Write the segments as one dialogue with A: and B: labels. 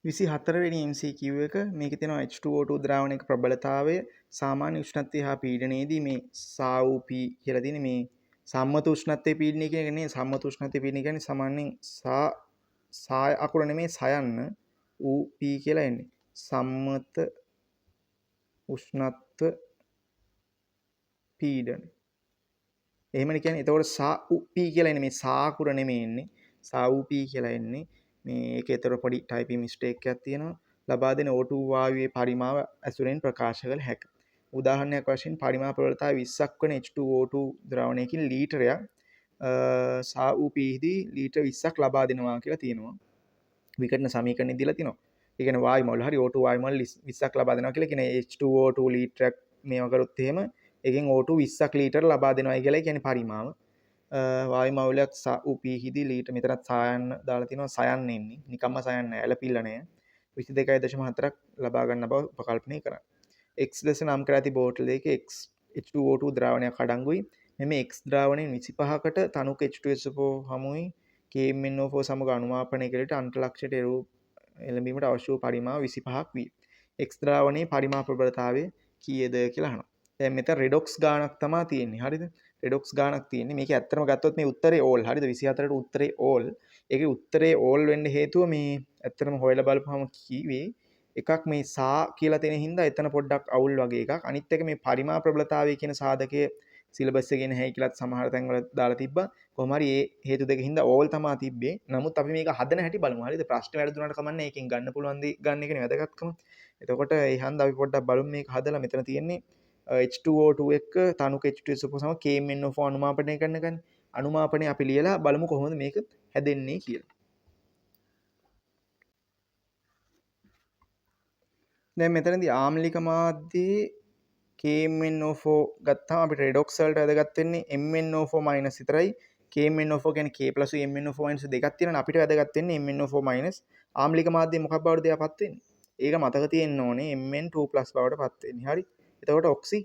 A: 24 වෙනි MCQ එක මේකේ තියෙනවා H2O2 ද්‍රාවණයක ප්‍රබලතාවය සාමාන්‍ය උෂ්ණත්වය හා පීඩනයේදී මේ සා වූ P කියලා තියෙන මේ සම්මත උෂ්ණත්වයේ පීඩනය කියන එක නේ සම්මත උෂ්ණත්වයේ පීඩනය කියන්නේ සාමාන්‍යයෙන් සා අකුර නෙමෙයි සයන්න ඌ P කියලා එන්නේ සම්මත උෂ්ණත්ව පීඩන එහෙමනේ කියන්නේ එතකොට සා ඌ P කියලා එන්නේ මේ සා අකුර නෙමෙයි එන්නේ සා වූ P කියලා එන්නේ මේකේ ඒතර පොඩි ටයිපින් මිස්ටේක් එකක් තියෙනවා. ලබා දෙන O2 වායුවේ පරිමාව ඇසුරෙන් ප්‍රකාශ කළ හැකියි. උදාහරණයක් වශයෙන් පරිමාව ප්‍රබලතාවය 20ක් වන H2O2 ද්‍රවණයකින් ලීටරයක් සා වූ P දී ලීටර 20ක් ලබා දෙනවා කියලා තියෙනවා. විකර්ණ සමීකරණය දීලා තිනවා. ඒ කියන්නේ වායු මෝල් හරි O2 වායු මෝල් 20ක් ලබා දෙනවා කියලා කියන්නේ H2O2 ලීටරයක් මේව කරොත් එහෙම එකෙන් O2 20ක් ලීටර ලබා දෙනවා කියලා කියන්නේ පරිමාව. වායු මවුලයක් උපීහිදී ලීට මෙතරත් සායන්න දාලා තිනවා සයන්න එන්නේ නිකම්ම සයන්න ඇලපිල්ල නෑ 22.4ක් ලබා ගන්න බව උපකල්පනය කරන්න. X ලෙස නම් කර ඇති බෝටල් එකේ H2O2 ද්‍රාවණයක් අඩංගුයි. මෙම X ද්‍රාවණයෙන් 25කට තනුක H2SO4 හමුයි KMnO4 සමග අනුමාපනය කෙරෙට අන්තලක්ෂයට එළඹීමට අවශ්‍ය වූ පරිමාව 25ක් විය. X ද්‍රාවණයේ පරිමාව ප්‍රබලතාවය කීයද කියලා අහනවා. දැන් මෙතන රෙඩොක්ස් ගානක් තමයි තියෙන්නේ. හරිද? රෙඩොක්ස් ගානක් තියෙන්නේ. මේක ඇත්තටම ගත්තොත් මේ උත්තරේ ඕල්. හරිද? 24ට උත්තරේ ඕල්. ඒකේ උත්තරේ ඕල් වෙන්න හේතුව මේ ඇත්තටම හොයලා බලපුවම කිව්වේ එකක් මේ සා කියලා තියෙන හින්දා එතන පොඩ්ඩක් අවුල් වගේ එකක්. අනිත් එක මේ පරිමා ප්‍රබලතාවය කියන සාධකයේ සිලබස් එකේ නැහැ කියලාත් සමහර තැන්වල දාලා තිබ්බා. කොහොම හරි මේ හේතු දෙක හින්දා ඕල් තමයි තිබ්බේ. නමුත් අපි මේක හදන හැටි බලමු. හරිද? ප්‍රශ්න වැරදුනට කමන්නේ ඒකෙන් ගන්න පුළුවන් දේ ගන්න එකනේ වැදගත්කම. එතකොට ඒ හන්දා අපි පොඩ්ඩක් බලමු මේක හදලා මෙතන තියෙන්නේ H2O2 එක්ක තනුක H2SO4 සම KMnO4 අනුමාපනය කරන ගන්නේ. අනුමාපනය අපි ලියලා බලමු කොහොමද මේක හැදෙන්නේ කියලා. දැන් මෙතනදී ආම්ලික මාධ්‍යයේ KMnO4 ගත්තාම අපිට redox වලට වැදගත් වෙන්නේ MnO4- විතරයි. KMnO4 කියන්නේ K+ MnO4- දෙකක් තියෙනවා. අපිට වැදගත් වෙන්නේ MnO4- ආම්ලික මාධ්‍යය මොකක් බවටද එයාපත් වෙන්නේ? ඒක මතක තියෙන්න ඕනේ Mn2+ බවට පත් වෙන්නේ. හරි. එතකොට ඔක්සි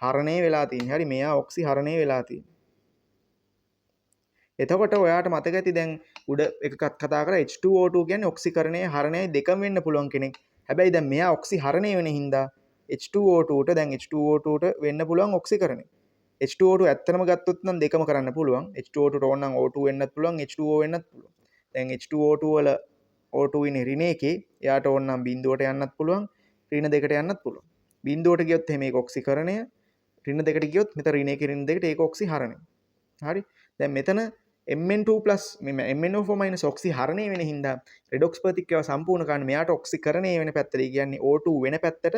A: හරණය වෙලා තියෙන්නේ. හරි මෙයා ඔක්සි හරණය වෙලා තියෙන්නේ. එතකොට ඔයාට මතක ඇති දැන් උඩ එකක් කතා කරා H2O2 කියන්නේ ඔක්සිකරණය හරණයයි දෙකම වෙන්න පුළුවන් කෙනෙක්. හැබැයි දැන් මෙයා ඔක්සි හරණය වෙන හින්දා H2O2ට දැන් H2O2ට වෙන්න පුළුවන් ඔක්සිකරණය. H2O2 ඇත්තටම ගත්තොත් නම් දෙකම කරන්න පුළුවන්. H2O2ට ඕන නම් O2 වෙන්නත් පුළුවන් H2O වෙන්නත් පුළුවන්. දැන් H2O2 වල O2 ඉන්නේ ඍණ එකේ. එයාට ඕන නම් බිඳුවට යන්නත් පුළුවන්. ඍණ දෙකට යන්නත් පුළුවන්. බිඳුවට ගියොත් එහෙම ඒක ඔක්සිකරණය. ඍණ දෙකට ගියොත් මෙතන ඍණ එකේ ඍණ දෙකට ඒක ඔක්සිහරණය. හරි. දැන් මෙතන Mn2+ MnO4- ඔක්සි හරණය වෙන හින්දා රෙඩොක්ස් ප්‍රතික්‍රියාව සම්පූර්ණ කරන්න මෙයාට ඔක්සිකරණය වෙන පැත්තට කියන්නේ O2 වෙන පැත්තට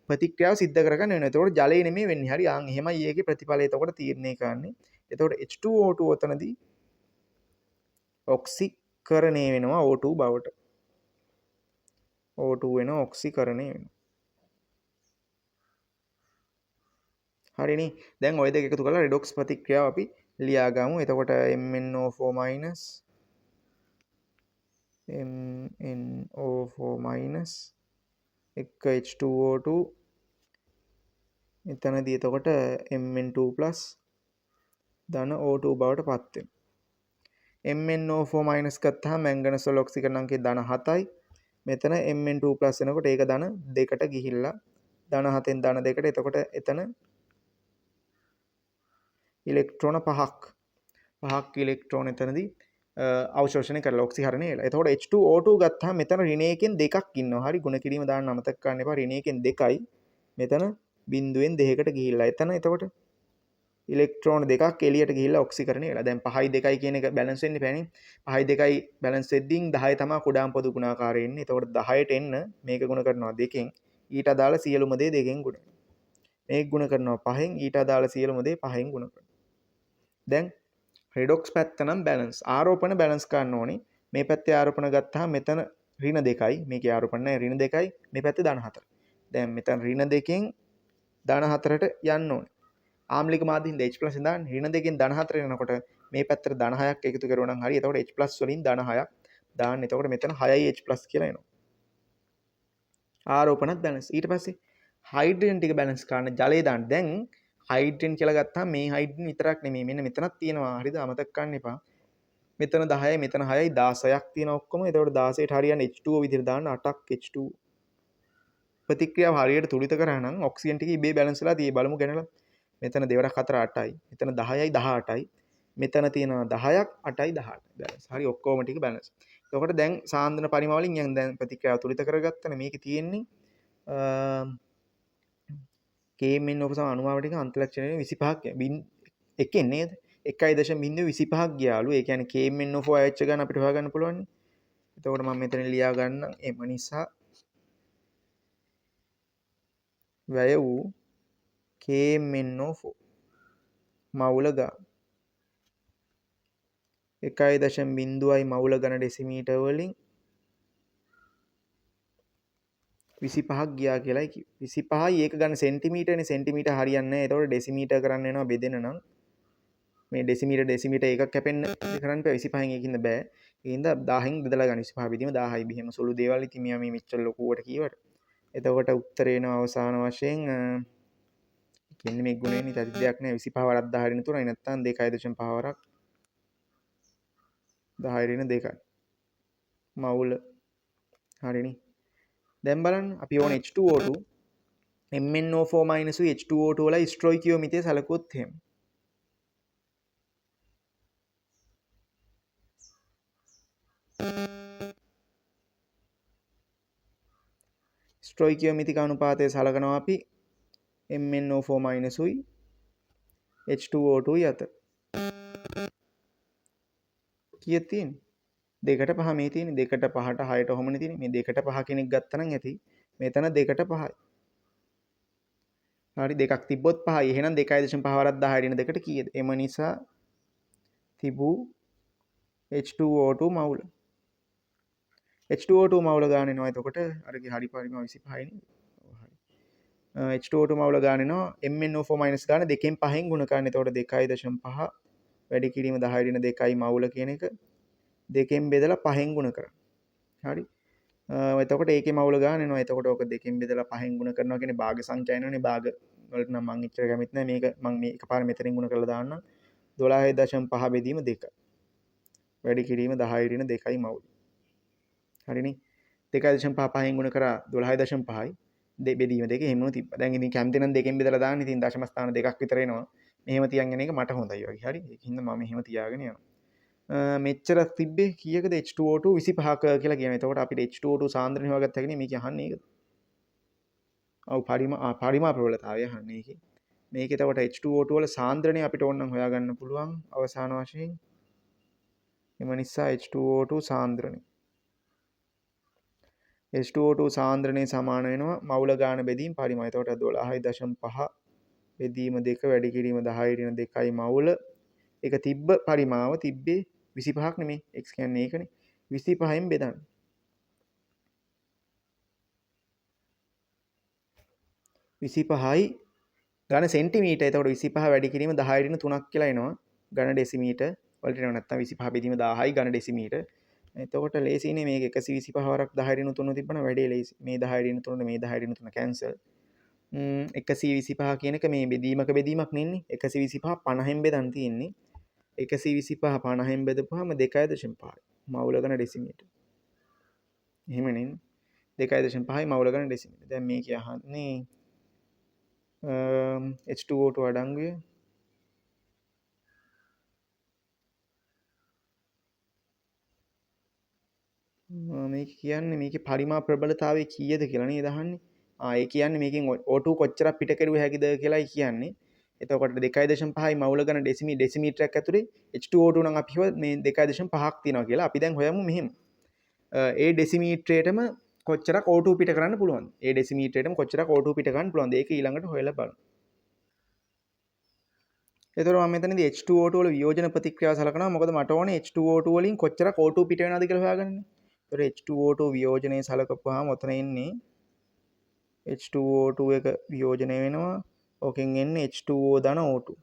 A: ප්‍රතික්‍රියාව සිද්ධ කරගන්න වෙනවා. එතකොට ජලය නෙමෙයි වෙන්නේ. හරි. ආන් එහෙමයි ඒකේ ප්‍රතිඵලය එතකොට තීරණය කරන්නේ. එතකොට H2O2 ඔතනදී ඔක්සිකරණය වෙනවා O2 බවට. O2 වෙනවා ඔක්සිකරණය වෙනවා. හරිනේ. දැන් ওই දෙක එකතු කරලා රෙඩොක්ස් ප්‍රතික්‍රියාව අපි ලියා ගමු. එතකොට MnO4- එක H2O2 එතනදී එතකොට Mn2+ ධන O2 බවට පත් වෙනවා. MnO4- ගත්තාම මැංගනස් වල ඔක්සිකරණ අංකය ධන 7යි. මෙතන Mn2+ වෙනකොට ඒක ධන 2කට ගිහිල්ලා ධන 7ෙන් ධන 2ට එතකොට එතන ඉලෙක්ට්‍රෝන 5ක් ඉලෙක්ට්‍රෝන එතනදී අවශෝෂණය කරලා ඔක්සිහරණය වෙලා. එතකොට H2O2 ගත්තාම මෙතන ඍණ එකෙන් දෙකක් ඉන්නවා. හරි ගුණ කිරීම දාන්න අමතක කරන්න එපා. ඍණ එකෙන් 2යි. මෙතන බිඳුවෙන් 2කට ගිහිල්ලා. එතන එතකොට ඉලෙක්ට්‍රෝන දෙකක් එළියට ගිහිල්ලා ඔක්සිකරණය වෙලා. දැන් 5යි 2යි කියන එක බැලන්ස් වෙන්න බෑනේ. 5යි 2යි බැලන්ස් වෙද්දී 10 තමයි කුඩාම පොදු ගුණාකාරය එන්නේ. එතකොට 10ට එන්න මේක ගුණ කරනවා 2කින්. ඊට අදාළ සියලුම දේ 2කින් ගුණ කරනවා. මේක ගුණ කරනවා 5න්. ඊට අදාළ සියලුම දේ 5න් ගුණ කරනවා. දැන් රෙඩොක්ස් පැත්ත නම් බැලන්ස්. ආරෝපණ බැලන්ස් කරන්න ඕනේ. මේ පැත්තේ ආරෝපණ ගත්තාම මෙතන ඍණ 2යි. මේකේ ආරෝපණ නැහැ ඍණ 2යි. මේ පැත්තේ ධන 4යි. දැන් මෙතන ඍණ 2කින් ධන 4ට යන්න ඕනේ. ආම්ලික මාධ්‍යින් H+ ඉඳන් ඍණ 2කින් ධන 4 යනකොට මේ පැත්තට ධන 6ක් එකතු කරුවා නම් හරි. එතකොට H+ වලින් ධන 6ක් දාන්න. එතකොට මෙතන 6යි H+ කියලා එනවා. ආරෝපණත් බැලන්ස්. ඊට පස්සේ හයිඩ්‍රජන් ටික බැලන්ස් කරන්න ජලය දාන්න. දැන් හයිඩ්‍රජන් කියලා ගත්තාම මේ හයිඩ්‍රජන් විතරක් නෙමෙයි. මෙන්න මෙතනක් තියෙනවා. හරිද? අමතක කරන්න එපා. මෙතන 10යි මෙතන 6යි 16ක් තියෙන ඔක්කොම. එතකොට 16ට හරියන්නේ H2O විදිහට දාන්න 8ක් H2O. ප්‍රතික්‍රියාව හරියට තුලිත කරා නම් ඔක්සිජන් ටික ඉබේ බැලන්ස් වෙලා තියෙයි බලමු ගණනලා. මෙතන 2 4 8යි. මෙතන 10යි 18යි. මෙතන තියෙනවා 10ක් 8යි 18යි බැලන්ස්. හරි ඔක්කොම ටික බැලන්ස්. එතකොට දැන් සාන්ද්‍රණ පරිමාව වලින් දැන් ප්‍රතික්‍රියාව තුලිත කරගත්තනේ. මේකේ තියෙන්නේ KMNO සම අණුමාව ටික අන්තලක්ෂණය 25ක් එකෙන් නේද? 1.25ක් ගියාලු. ඒ කියන්නේ KMNO4 අයච්ච ගන්න අපිට හොයාගන්න පුළුවන්. එතකොට මම මෙතන ලියා ගන්නම්. එම නිසා වැය වූ KMNO4 මවුල ගාන 1.0යි මවුල ගණ ඩෙසිමීටර් වලින් 25ක් ගියා කියලායි කිව්වේ. 25යි ඒක ගන්න සෙන්ටිමීටර්නේ. සෙන්ටිමීටර් හරියන්නේ නැහැ. ඒතකොට ඩෙසිමීටර් කරන්න වෙනවා බෙදෙන නම්. මේ ඩෙසිමීටර් එකක් කැපෙන්න කරන්න බෑ 25න් ඒකින්ද බෑ. ඒකින්ද 1000න් බෙදලා ගන්න 25 බෙදීම 1000යි බිහිම සුළු දේවල් ඉතින් මෙයා මේ මෙච්චර ලොකුවට කීවට. එතකොට උත්තරේ එනවා අවසාන වශයෙන් කියන්නේ මේ ගුණයෙන් ඉතින් දෙයක් නෑ 25 වරක් 10 රින 3යි නැත්නම් 2.5 වරක් 10 රින 2යි. මවුල හරිනේ. දැන් බලන්න අපි ඕන H2O2 MnO4- H2O2 වල ස්ටොයිකියෝමීටරය සැලකුවොත් එහෙම. ස්ටොයිකියෝමීතික අනුපාතය සලකනවා අපි MnO4- උයි H2O2 අතර. කීයක් තියෙන්නේ? 2ට 5 මේ තියෙන්නේ 2ට 5ට 6ට ඔහොමනේ තියෙන්නේ. මේ 2ට 5 කෙනෙක් ගත්තා නම් ඇති. මෙතන 2ට 5යි. හරි දෙකක් තිබ්බොත් 5යි. එහෙනම් 2.5 වරක් 10 රින 2ට කීයද? එම නිසා තිබූ H2O2 මවුල. H2O2 මවුල ගාන එනවා. එතකොට අරගේ හරි පරිමාව 25යි නේද? ඔව් හරි. H2O2 මවුල ගාන එනවා MnO4- ගාන 2න් 5න් ගුණ කරන්න. එතකොට 2.5 වැඩි කිරීම 10 රින 2යි මවුල කියන එක 2න් බෙදලා 5න් ගුණ කරන්න. හරි. එතකොට ඒකේ මවුල ගාන එනවා. එතකොට ඕක 2න් බෙදලා 5න් ගුණ කරනවා කියන්නේ භාග සංඛ්‍යා එනවනේ. භාග වලට නම් මම එච්චර කැමති නැහැ. මේක මම මේ එකපාර මෙතනින් ගුණ කරලා දාන්නම්. 12.5 බෙදීම 2. වැඩි කිරීම 10 රින 2යි මවුල. හරිනේ. 2.5 5න් ගුණ කරා 12.5යි. බෙදීම 2 එහෙමම තිබ්බා. දැන් ඉතින් කැමති නම් 2න් බෙදලා දාන්න. ඉතින් දශම ස්ථාන 2ක් විතර එනවා. මෙහෙම තියන් යන එක මට හොඳයි වගේ. හරි. ඒකින්ද මම එහෙම තියාගෙන යනවා. මෙච්චර තිබ්බේ කීයකද H2O2 25ක කියලා කියනවා. එතකොට අපිට H2O2 සාන්ද්‍රණය හොයාගත්ත හැකිනේ මේක අහන්නේ ඒකද? ඔව් පරිමාප ප්‍රබලතාවය අහන්නේ ඒකේ. මේක එතකොට H2O2 වල සාන්ද්‍රණය අපිට ඕනනම් හොයාගන්න පුළුවන් අවසාන වශයෙන්. එම නිසා H2O2 සාන්ද්‍රණය H2O2 සාන්ද්‍රණය සමාන වෙනවා මවුල ගාන බෙදීම පරිමාය. එතකොට 12.5 බෙදීම 2 වැඩි කිරීම 10 රින 2යි මවුල. ඒක තිබ්බ පරිමාව තිබ්බේ 25ක් නෙමෙයි. x කියන්නේ ඒකනේ. 25න් බෙදන්න. 25යි ඝන සෙන්ටිමීටර්. එතකොට 25 වැඩි කිරීම 10 රින 3ක් කියලා එනවා. ඝන ඩෙසිමීටර් වලට එනවා නැත්නම් 25 බෙදීම 1000යි ඝන ඩෙසිමීටර්. එතකොට ලේසියිනේ මේක 125 වරක් 10 රින 3 තිබ්බනම් වැඩේ ලේසි. මේ 10 රින 3 මේ 10 රින 3 කැන්සල්. 125 කියන එක මේ බෙදීමක බෙදීමක් නෙන්නේ. 125 50න් බෙදන් තියෙන්නේ. 125 50න් බෙදපුවාම 2.5යි. මවුල ඝන ඩෙසිමීටර්. එහෙම නෙන්නේ. 2.5යි මවුල ඝන ඩෙසිමීටර්. දැන් මේක අහන්නේ H2O2 අඩංගුවේ මේක කියන්නේ මේකේ පරිමා ප්‍රබලතාවය කීයද කියලා නේද අහන්නේ. ඒ කියන්නේ මේකෙන් O2 කොච්චරක් පිට කරුව හැකිද කියලායි කියන්නේ. එතකොට 2.5යි මවුල ඝන ඩෙසිමීටරයක් ඇතුලේ H2O2 නම් අපි හිතුවා මේ 2.5ක් තියෙනවා කියලා. අපි දැන් හොයමු මෙහෙම. ඒ ඩෙසිමීටරයටම කොච්චරක් O2 පිට කරන්න පුළුවන්ද? ඒ ඩෙසිමීටරයටම කොච්චරක් O2 පිට කරන්න පුළුවන්ද? ඒක ඊළඟට හොයලා බලමු. එතකොට මම මෙතනදී H2O2 වල වියෝජන ප්‍රතික්‍රියාව සලකනවා. මොකද මට ඕනේ H2O2 වලින් කොච්චරක් O2 පිට වෙනවද කියලා හොයාගන්න. එතකොට H2O2 වියෝජනය සලකපුවාම ඔතන එන්නේ H2O2 එක වියෝජනය වෙනවා. ඕකෙන් එන්නේ H2O ධන O2.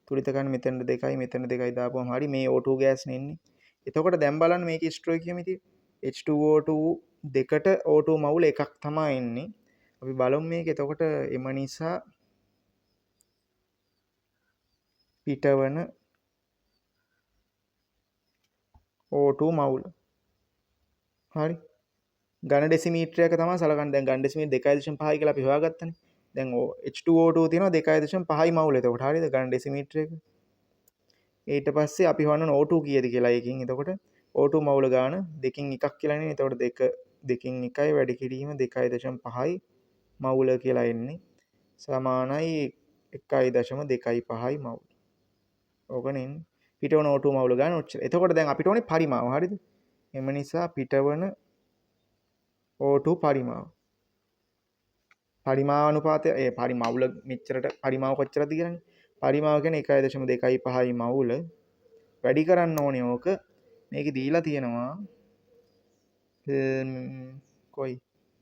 A: තුලිත ගන්න මෙතන 2යි මෙතන 2යි දාපුවම හරි මේ O2 ගෑස් නෙන්නේ. එතකොට දැන් බලන්න මේකේ ස්ටොයිකියෝමීටර් H2O2 දෙකට O2 මවුල එකක් තමයි එන්නේ. අපි බලමු මේක. එතකොට එම නිසා පිටවන O2 මවුල. හරි. ඝන ඩෙසිමීටරයක තමයි සලකන්නේ. දැන් ඝන ඩෙසිමීටර 2.5 කියලා අපි හොයාගත්තනේ. දැන් H2O2 තියෙනවා 2.5 මවුල. එතකොට හරියද ඝන ඩෙසිමීටරයක. ඊට පස්සේ අපි හොයන්න O2 කීයද කියලා එකකින්. එතකොට O2 මවුල ගාන දෙකින් එකක් කියලානේ. එතකොට දෙකින් එකයි වැඩි කිරීම 2.5යි මවුල කියලා එන්නේ. සමානයි 1.25යි මවුල. ඕකනේ එන්නේ. පිටවන O2 මවුල ගාන ඔච්චර. එතකොට දැන් අපිට ඕනේ පරිමාව. හරිද? එම නිසා පිටවන O2 පරිමාව. පරිමානුපාතය පරිමවුල මෙච්චරට පරිමාව කොච්චරද කියලානේ. පරිමාව කියන්නේ 1.25යි මවුල වැඩි කරන්න ඕනේ ඕක. මේකේ දීලා තියෙනවා කොයි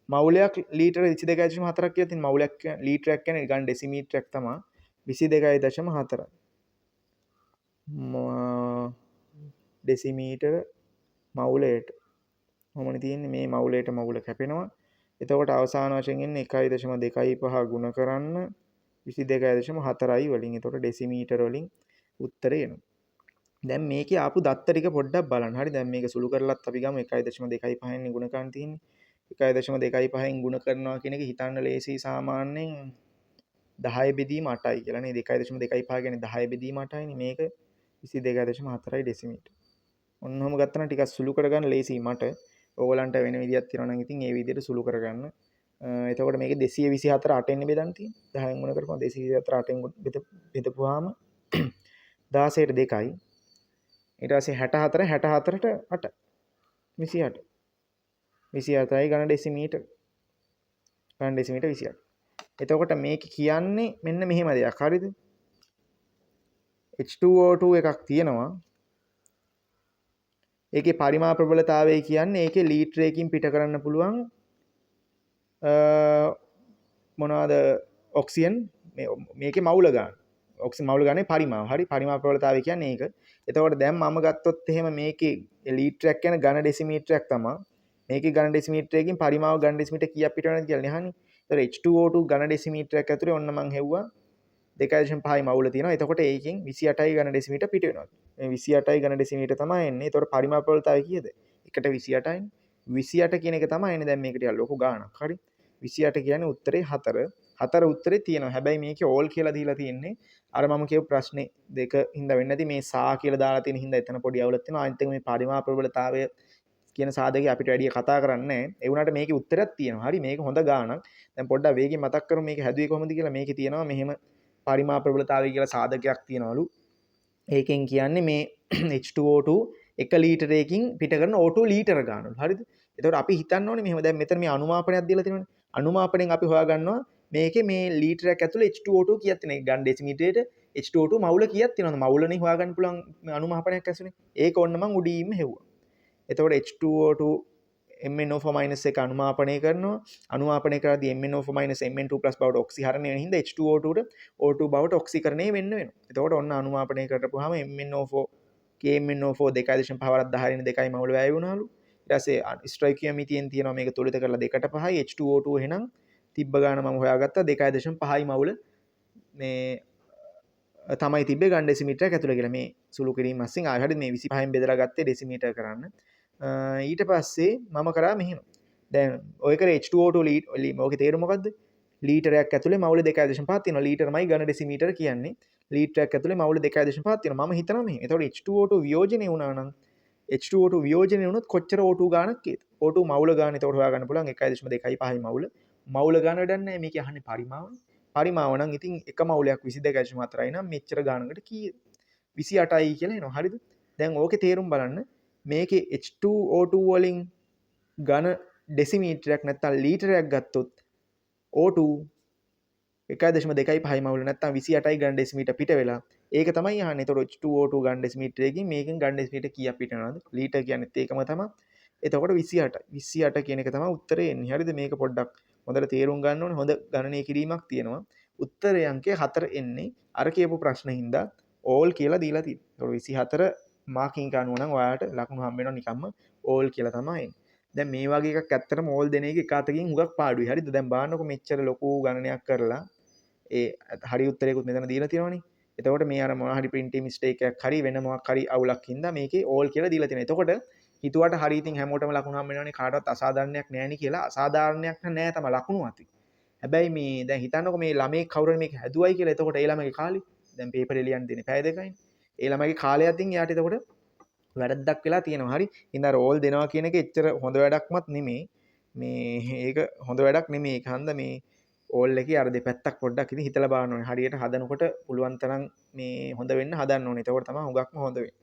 A: මවුලයක් ලීටර 22.4ක් කියලා තියෙන මවුලයක් ලීටරයක් කියන්නේ ගන්න ඩෙසිමීටරයක් තමයි 22.4යි. ඩෙසිමීටර මවුලයට මොමනේ තියෙන්නේ මේ මවුලයට මවුල කැපෙනවා. එතකොට අවසාන වශයෙන් එන්නේ 1.25 ගුණ කරන්න 22.4යි වලින්. එතකොට ඩෙසිමීටර වලින් උත්තරේ එනවා. දැන් මේකේ ආපු දත්ත ටික පොඩ්ඩක් බලන්න. හරි දැන් මේක සුළු කරලත් අපි ගමු 1.25න් ගුණ කරන්න තියෙන්නේ. 1.25න් ගුණ කරනවා කියන එක හිතන්න ලේසි සාමාන්‍යයෙන් 10 බෙදීම 8යි කියලා නේද? 1.25 කියන්නේ 10 බෙදීම 8යිනේ. මේක 22.4යි ඩෙසිමීටර. ඔන්න ඔහම ගත්තා නම් ටිකක් සුළු කරගන්න ලේසි මට. ඕගලන්ට වෙන විදියක් තියෙනවා නම් ඉතින් ඒ විදිහට සුළු කරගන්න. එතකොට මේක 224 8ෙන් බෙදන්න තියෙන්නේ. 10න් ගුණ කරපුවා 224 8ෙන් බෙදපුවාම 16ට 2යි. ඊට පස්සේ 64 64ට 8 28 28යි ගණන් ඩෙසිමීටර 28. එතකොට මේක කියන්නේ මෙන්න මෙහෙම දෙයක්. හරිද? H2O2 එකක් තියෙනවා. ඒකේ පරිමා ප්‍රබලතාවය කියන්නේ ඒකේ ලීටරයකින් පිට කරන්න පුළුවන් මොනවාද ඔක්සිජන් මේකේ මවුල ගන්න. ඔක්සිජන් මවුල ගන්නේ පරිමාව. හරි පරිමා ප්‍රබලතාවය කියන්නේ ඒක. එතකොට දැන් මම ගත්තොත් එහෙම මේකේ ලීටරයක් කියන ඝන ඩෙසිමීටරයක් තමයි. මේකේ ඝන ඩෙසිමීටරයකින් පරිමාව ඝන ඩෙසිමීටර කීයක් පිට වෙනවද කියලා නහන්නේ. ඒතර H2O2 ඝන ඩෙසිමීටරයක් ඇතුලේ ඔන්න මං හෙව්වා 2.5 මවුල තියෙනවා. එතකොට ඒකෙන් 28යි ඝන ඩෙසිමීටර පිට වෙනවා. මේ 28යි ඝන ඩෙසිමීටර තමයි එන්නේ. ඒතකොට පරිමාව ප්‍රබලතාවය කීයද? 1ට 28යි. 28 කියන එක තමයි එන්නේ. දැන් මේක ටිකක් ලොකු ගාණක්. හරි. 28 කියන්නේ උත්තරේ 4. 4 උත්තරේ තියෙනවා. හැබැයි මේකේ ඕල් කියලා දීලා තියෙන්නේ අර මම කියපු ප්‍රශ්නේ දෙක හින්දා වෙන්නේ නැති මේ සා කියලා දාලා තියෙන හින්දා එතන පොඩි අවුලක් තියෙනවා. අනිත් එක මේ පරිමාව ප්‍රබලතාවය කියන සාධකය අපිට වැඩි කතා කරන්නේ නැහැ. ඒ වුණාට මේකේ උත්තරයක් තියෙනවා. හරි මේක හොඳ ගාණක්. දැන් පොඩ්ඩක් වේගෙන් මතක් කරමු මේක හැදුවේ කොහොමද කියලා. මේකේ තියෙනවා මෙහෙම පරිමා ප්‍රබලතාවය කියලා සාධකයක් තියෙනවලු. ඒකෙන් කියන්නේ මේ H2O2 1 ලීටරයකින් පිට කරන O2 ලීටර ගන්නවලු. හරිද? එතකොට අපි හිතන්න ඕනේ මෙහෙම දැන් මෙතන මේ අනුමාපනයක් දීලා තියෙනවනේ. අනුමාපණයෙන් අපි හොයාගන්නවා මේකේ මේ ලීටරයක් ඇතුළේ H2O2 කීයක් තියෙනවද? ගන්න ඩෙසිමීටරයට H2O2 මවුල කීයක් තියෙනවද? මවුලනේ හොයාගන්න පුළුවන් අනුමාපනයක් ඇසුනේ. ඒක ඔන්න මම උඩීන්ම හෙව්වා. එතකොට H2O2 MnO4- එක අනුමාපනය කරනවා. අනුමාපනය කරද්දී MnO4- Mn2+ බවට ඔක්සිහරණය වෙන හින්දා H2O2ට O2 බවට ඔක්සිකරණය වෙන්න වෙනවා. එතකොට ඔන්න අනුමාපනය කරපුවාම MnO4 KMnO4 2.5 2යි මවුල වැය වුණාලු. ඊට පස්සේ ස්ටොයිකියොමීතියෙන් තියෙනවා මේක තුලිත කරලා 2ට 5යි H2O2 එහෙනම් තිබ්බ ගාන මම හොයාගත්තා 2.5යි මවුල මේ තමයි තිබ්බේ ගන්න ඩෙසිමීටරයක් ඇතුළේ කියලා. මේ සුළු කිරීම අස්සින් ආයෙ හරිය මේ 25න් බෙදලා ගත්තේ ඩෙසිමීටර කරන්න. ඊට පස්සේ මම කරා මෙහෙම. දැන් ඔය කරේ H2O2 ඕකේ තේරුම මොකද්ද? ලීටරයක් ඇතුලේ මවුල 2.5 තියෙනවා. ලීටරමයි ඝන ඩෙසිමීටර කියන්නේ. ලීටරයක් ඇතුලේ මවුල 2.5 තියෙනවා. මම හිතනවා මෙහෙම. එතකොට H2O2 වියෝජනය වුණා නම් H2O2 වියෝජනය වුණොත් කොච්චර O2 ගාණක් ඒද? O2 මවුල ගාණ එතකොට හොයාගන්න පුළුවන් 1.25 මවුල. මවුල ගාණ වැඩක් නැහැ. මේක අහන්නේ පරිමාවනේ. පරිමාව නම් ඉතින් එක මවුලයක් 22.4යි නම් මෙච්චර ගාණකට කීයද? 28යි කියලා එනවා. හරිද? දැන් ඕකේ තේරුම් බලන්න. මේකේ H2O2 වලින් ඝන ඩෙසිමීටරයක් නැත්තම් ලීටරයක් ගත්තොත් O2 1.25 මවුල නැත්තම් 28යි ඝන ඩෙසිමීටර පිට වෙලා ඒක තමයි අහන්නේ. එතකොට H2O2 ඝන ඩෙසිමීටරයකින් මේකෙන් ඝන ඩෙසිමීටර කීයක් පිට වෙනවද? ලීටර කියන්නේත් ඒකම තමයි. එතකොට 28. 28 කියන එක තමයි උත්තරේ එන්නේ. හරිද? මේක පොඩ්ඩක් හොඳට තේරුම් ගන්න ඕනේ. හොඳ ගණනය කිරීමක් තියෙනවා. උත්තරේ අංකය 4 එන්නේ අර කියපු ප්‍රශ්න හින්දා ඕල් කියලා දීලා තියෙනවා. 24 මාකින් ගන්නවා නම් ඔයාලට ලකුණු හම්බ වෙනවා නිකම්ම ඕල් කියලා තමයි එන්නේ. දැන් මේ වගේ එකක් ඇත්තටම ඕල් දෙන එක එක අතකින් හුඟක් පාඩුයි. හරිද? දැන් බලන්නකො මෙච්චර ලොකු ගණනයක් කරලා ඒ හරි උත්තරයකුත් මෙතන දීලා තියෙනවනේ. එතකොට මේ අර මොනවා හරි printing mistake එකක් හරි වෙන මොකක් හරි අවුලක් හින්දා මේකේ all කියලා දීලා තියෙනවා. එතකොට හිතුවට හරි ඉතින් හැමෝටම ලකුණු හම්බ වෙනවනේ කාටවත් අසාධාරණයක් නැහැ නේ කියලා. අසාධාරණයක් නෑ තමයි ලකුණු අති. හැබැයි මේ දැන් හිතන්නකො මේ ළමේ කවුරුහරි මේක හැදුවයි කියලා. එතකොට ඒ ළමගේ කාලේ දැන් පේපර් ලියන්න දෙන්නේ පැය දෙකයිනේ. ඒ ළමගේ කාලය අතින් එයාට එතකොට වැරද්දක් වෙලා තියෙනවා. හරි. ඉතින් අර ඕල් දෙනවා කියන එක එච්චර හොඳ වැඩක්මත් නෙමෙයි. මේ ඒක හොඳ වැඩක් නෙමෙයි. ඒක හන්ද මේ ඕල් එකේ අර දෙපැත්තක් පොඩ්ඩක් ඉතින් හිතලා බලන්න ඕනේ. හරියට හදනකොට පුළුවන් තරම් මේ හොඳ වෙන්න හදන්න ඕනේ. එතකොට තමයි හුඟක්ම හොඳ වෙන්නේ.